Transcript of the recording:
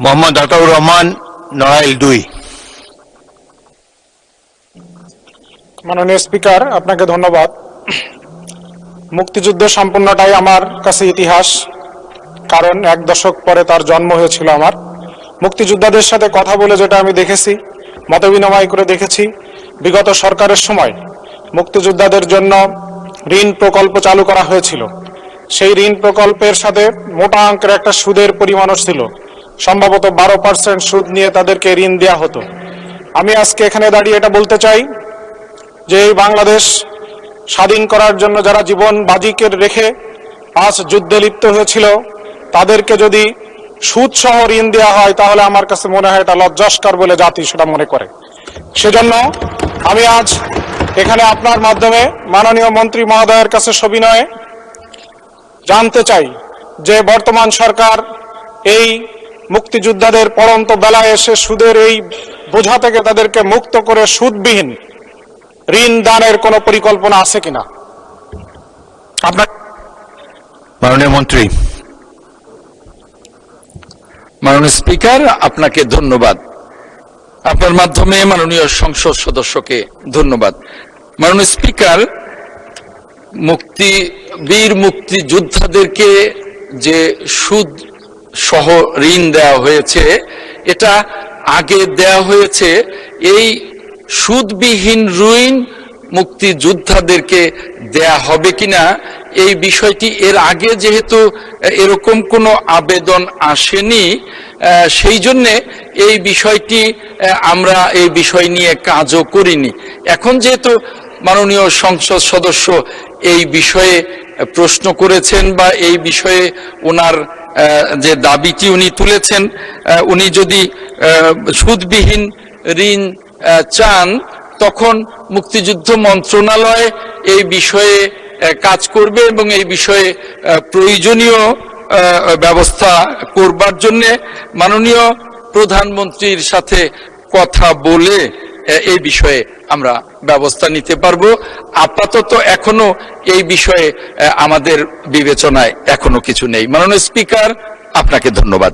মোহাম্মদ আতাউর রহমান, নড়াইল 2। মাননীয় স্পিকার, আপনাকে ধন্যবাদ। মুক্তিযুদ্ধ সম্পূর্ণটাই আমার কাছে ইতিহাস, কারণ 1 দশক পরে তার জন্ম হয়েছিল আমার। মুক্তিযোদ্ধাদের সাথে কথা বলে যেটা আমি দেখেছি, মতবিনিময় করে দেখেছি, বিগত সরকারের সময় মুক্তিযোদ্ধাদের জন্য ঋণ প্রকল্প চালু করা হয়েছিল। সেই ঋণ প্রকল্পের সাথে মোটা অঙ্কের একটা সুদের পরিমাণও ছিল, সম্ভবত 12% সুদ নিয়ে তাদেরকে ঋণ দেওয়া হতো। আমি আজকে এখানে দাঁড়িয়ে এটা বলতে চাই যে এই বাংলাদেশ স্বাধীন করার জন্য যারা জীবন বাজিকে রেখে আজ যুদ্ধে লিপ্ত হয়েছিল, তাদেরকে যদি সুদসহ ঋণ দেওয়া হয় তাহলে আমার কাছে মনে হয় এটা লজ্জাস্কর বলে জাতি সেটা মনে করে। সেজন্য আমি আজ এখানে আপনার মাধ্যমে মাননীয় মন্ত্রী মহোদয়ের কাছে সবিনয়ে জানতে চাই যে বর্তমান সরকার এই মুক্তিযোদ্ধাদের পড়ন্ত বেলায় এসে সুদের এই বোঝা থেকে তাদেরকে মুক্ত করে সুদবিহীন ঋণ দানের কোনো পরিকল্পনা আছে কিনা। আপনার মাননীয় মন্ত্রী। মাননীয় স্পিকার, আপনাকে ধন্যবাদ। আপনার মাধ্যমে মাননীয় সংসদ সদস্যকে ধন্যবাদ। মাননীয় স্পিকার, বীর মুক্তিযোদ্ধাদেরকে যে সুদ সহ ঋণ দেওয়া হয়েছে, এটা আগে দেওয়া হয়েছে। এই সুদবিহীন ঋণ মুক্তিযোদ্ধাদেরকে দেয়া হবে কিনা এই বিষয়টি এর আগে যেহেতু এরকম কোনো আবেদন আসেনি, সেই জন্যে এই বিষয়টি আমরা এই বিষয় নিয়ে কাজও করিনি। এখন যেহেতু মাননীয় সংসদ সদস্য এই বিষয়ে প্রশ্ন করেছেন বা এই বিষয়ে ওনার যে দাবিটি উনি তুলেছেন, উনি যদি সুদবিহীন ঋণ চান তখন মুক্তিযুদ্ধ মন্ত্রণালয় এই বিষয়ে কাজ করবে এবং এই বিষয়ে প্রয়োজনীয় ব্যবস্থা করবার জন্য মাননীয় প্রধানমন্ত্রীর সাথে কথা বলে এই বিষয়ে আমরা ব্যবস্থা নিতে পারবো। আপাতত এখনো এই বিষয়ে আমাদের বিবেচনায় এখনো কিছু নেই। মাননীয় স্পিকার, আপনাকে ধন্যবাদ।